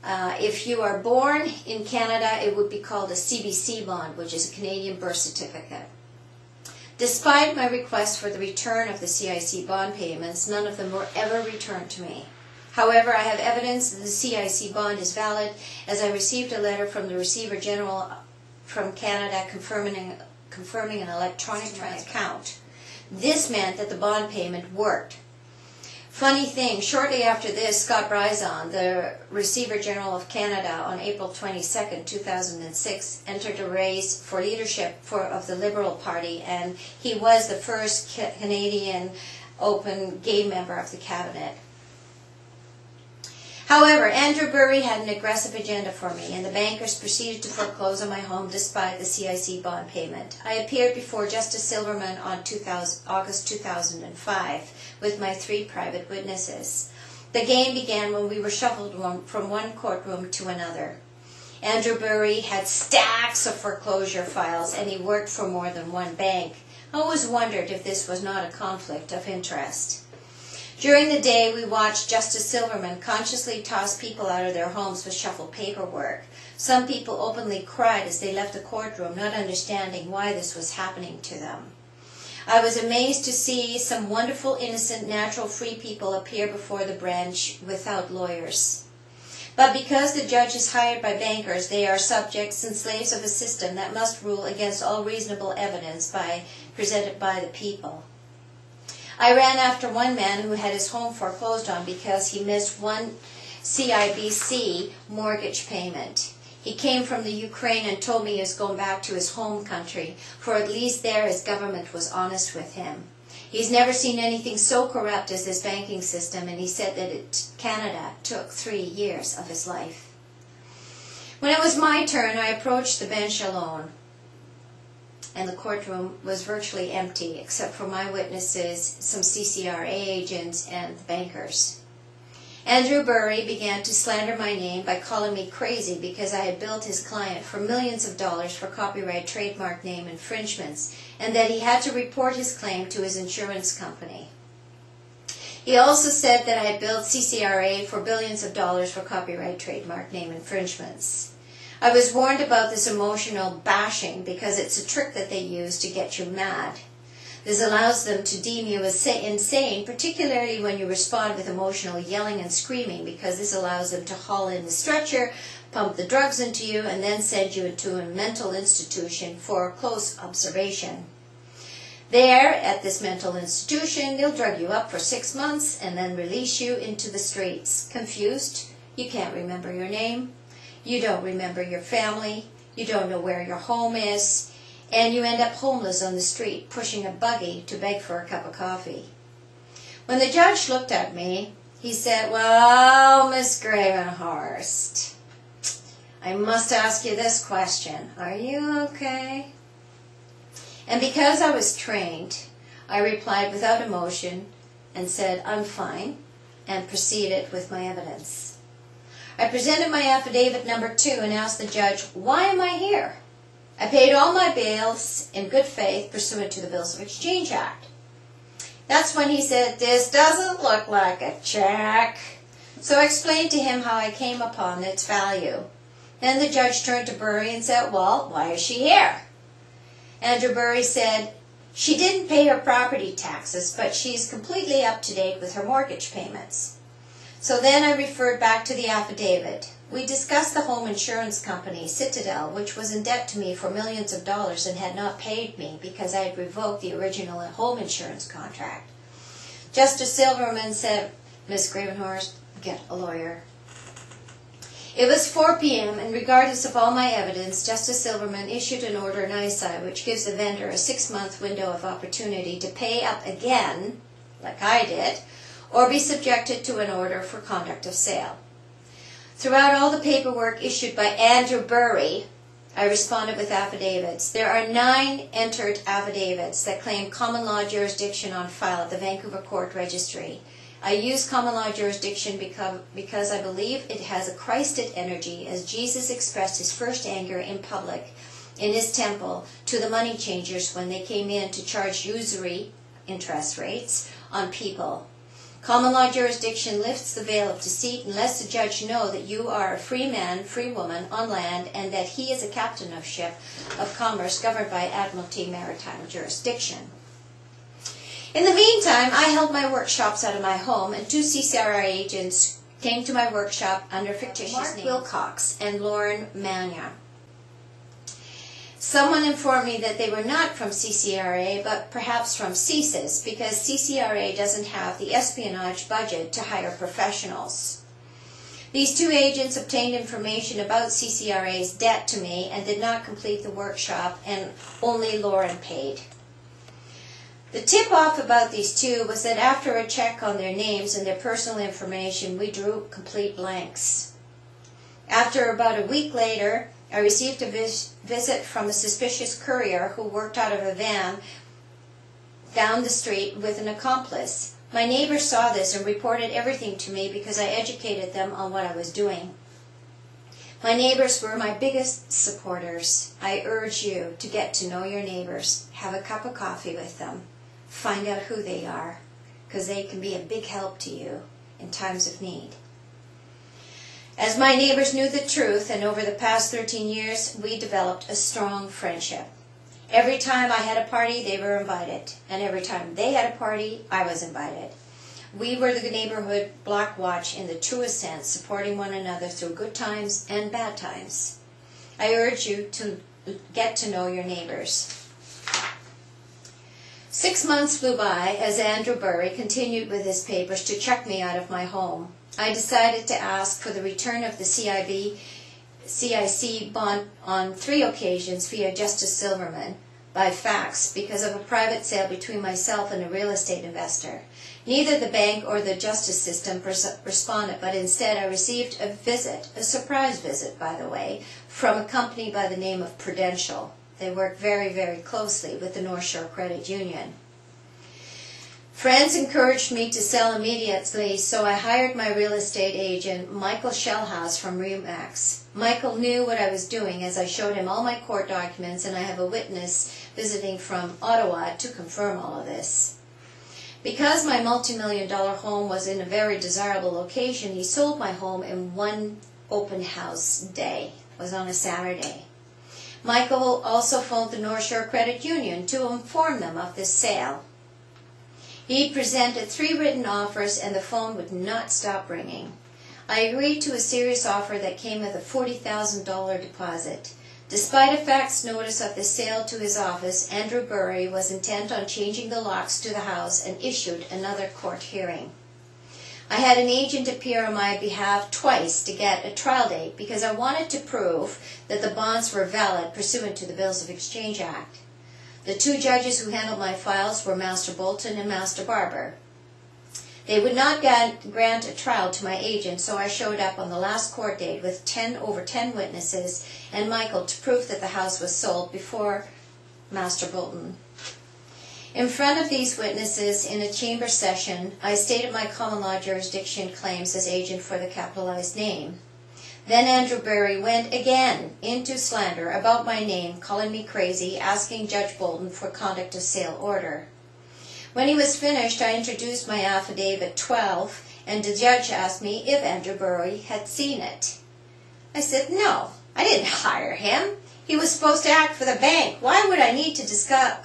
If you are born in Canada, it would be called a CBC bond, which is a Canadian birth certificate. Despite my request for the return of the CIC bond payments, none of them were ever returned to me. However, I have evidence that the CIC bond is valid, as I received a letter from the Receiver General from Canada confirming an electronic account. This meant that the bond payment worked. Funny thing, shortly after this, Scott Brison, the Receiver General of Canada, on April 22, 2006, entered a race for leadership of the Liberal Party, and he was the first Canadian open gay member of the cabinet. However, Andrew Burry had an aggressive agenda for me, and the bankers proceeded to foreclose on my home despite the CIC bond payment. I appeared before Justice Silverman on August 2005 with my 3 private witnesses. The game began when we were shuffled from one courtroom to another. Andrew Burry had stacks of foreclosure files, and he worked for more than one bank. I always wondered if this was not a conflict of interest. During the day, we watched Justice Silverman consciously toss people out of their homes with shuffled paperwork. Some people openly cried as they left the courtroom, not understanding why this was happening to them. I was amazed to see some wonderful, innocent, natural, free people appear before the bench without lawyers. But because the judge is hired by bankers, they are subjects and slaves of a system that must rule against all reasonable evidence presented by the people. I ran after one man who had his home foreclosed on because he missed one CIBC mortgage payment. He came from the Ukraine and told me he was going back to his home country, for at least there his government was honest with him. He's never seen anything so corrupt as this banking system, and he said that Canada took 3 years of his life. When it was my turn, I approached the bench alone, and the courtroom was virtually empty, except for my witnesses, some CCRA agents, and the bankers. Andrew Burry began to slander my name by calling me crazy because I had billed his client for millions of dollars for copyright trademark name infringements, and that he had to report his claim to his insurance company. He also said that I had billed CCRA for billions of dollars for copyright trademark name infringements. I was warned about this emotional bashing because it's a trick that they use to get you mad. This allows them to deem you as insane, particularly when you respond with emotional yelling and screaming, because this allows them to haul in the stretcher, pump the drugs into you, and then send you into a mental institution for close observation. There, at this mental institution, they'll drug you up for 6 months and then release you into the streets. Confused? You can't remember your name. You don't remember your family, you don't know where your home is, and you end up homeless on the street, pushing a buggy to beg for a cup of coffee. When the judge looked at me, he said, "Well, Miss Gravenhorst, I must ask you this question. Are you okay?" And because I was trained, I replied without emotion and said, "I'm fine," and proceeded with my evidence. I presented my affidavit number 2 and asked the judge, "Why am I here? I paid all my bills in good faith pursuant to the Bills of Exchange Act." That's when he said, "This doesn't look like a check." So I explained to him how I came upon its value. Then the judge turned to Burry and said, "Well, why is she here?" Andrew Burry said, "She didn't pay her property taxes, but she's completely up to date with her mortgage payments." So then I referred back to the affidavit. We discussed the home insurance company, Citadel, which was in debt to me for millions of dollars and had not paid me because I had revoked the original home insurance contract. Justice Silverman said, "Miss Gravenhorst, get a lawyer." It was 4 p.m., and regardless of all my evidence, Justice Silverman issued an order nisi which gives the vendor a 6-month window of opportunity to pay up again, like I did, or be subjected to an order for conduct of sale. Throughout all the paperwork issued by Andrew Burry, I responded with affidavits. There are 9 entered affidavits that claim common law jurisdiction on file at the Vancouver Court Registry. I use common law jurisdiction because I believe it has a Christed energy, as Jesus expressed his first anger in public in his temple to the money changers when they came in to charge usury interest rates on people. Common law jurisdiction lifts the veil of deceit and lets the judge know that you are a free man, free woman on land, and that he is a captain of ship of commerce governed by Admiralty maritime jurisdiction. In the meantime, I held my workshops out of my home, and 2 CCRA agents came to my workshop under fictitious names, Wilcox and Lauren Mania. Someone informed me that they were not from CCRA, but perhaps from CSIS, because CCRA doesn't have the espionage budget to hire professionals. These 2 agents obtained information about CCRA's debt to me and did not complete the workshop, and only Lauren paid. The tip-off about these 2 was that after a check on their names and their personal information, we drew complete blanks. After about a week later, I received a visit from a suspicious courier who worked out of a van down the street with an accomplice. My neighbors saw this and reported everything to me because I educated them on what I was doing. My neighbors were my biggest supporters. I urge you to get to know your neighbors. Have a cup of coffee with them. Find out who they are, because they can be a big help to you in times of need. As my neighbors knew the truth, and over the past 13 years, we developed a strong friendship. Every time I had a party, they were invited, and every time they had a party, I was invited. We were the neighborhood block watch in the truest sense, supporting one another through good times and bad times. I urge you to get to know your neighbors. 6 months flew by as Andrew Burry continued with his papers to check me out of my home. I decided to ask for the return of the CIC bond on 3 occasions via Justice Silverman by fax because of a private sale between myself and a real estate investor. Neither the bank or the justice system responded, but instead I received a visit, a surprise visit, by the way, from a company by the name of Prudential. They work very, very closely with the North Shore Credit Union. Friends encouraged me to sell immediately, so I hired my real estate agent, Michael Shellhouse from Remax. Michael knew what I was doing as I showed him all my court documents, and I have a witness visiting from Ottawa to confirm all of this. Because my multi-million-dollar home was in a very desirable location, he sold my home in one open house day. It was on a Saturday. Michael also phoned the North Shore Credit Union to inform them of this sale. He presented 3 written offers, and the phone would not stop ringing. I agreed to a serious offer that came with a $40,000 deposit. Despite a fax notice of the sale to his office, Andrew Burry was intent on changing the locks to the house and issued another court hearing. I had an agent appear on my behalf twice to get a trial date because I wanted to prove that the bonds were valid pursuant to the Bills of Exchange Act. The 2 judges who handled my files were Master Bolton and Master Barber. They would not grant a trial to my agent, so I showed up on the last court date with over 10 witnesses and Michael to prove that the house was sold before Master Bolton. In front of these witnesses in a chamber session, I stated my common law jurisdiction claims as agent for the capitalized name. Then Andrew Burry went again into slander about my name, calling me crazy, asking Judge Bolton for conduct of sale order. When he was finished, I introduced my affidavit 12, and the judge asked me if Andrew Burry had seen it. I said, no, I didn't hire him. He was supposed to act for the bank. Why would I need to discuss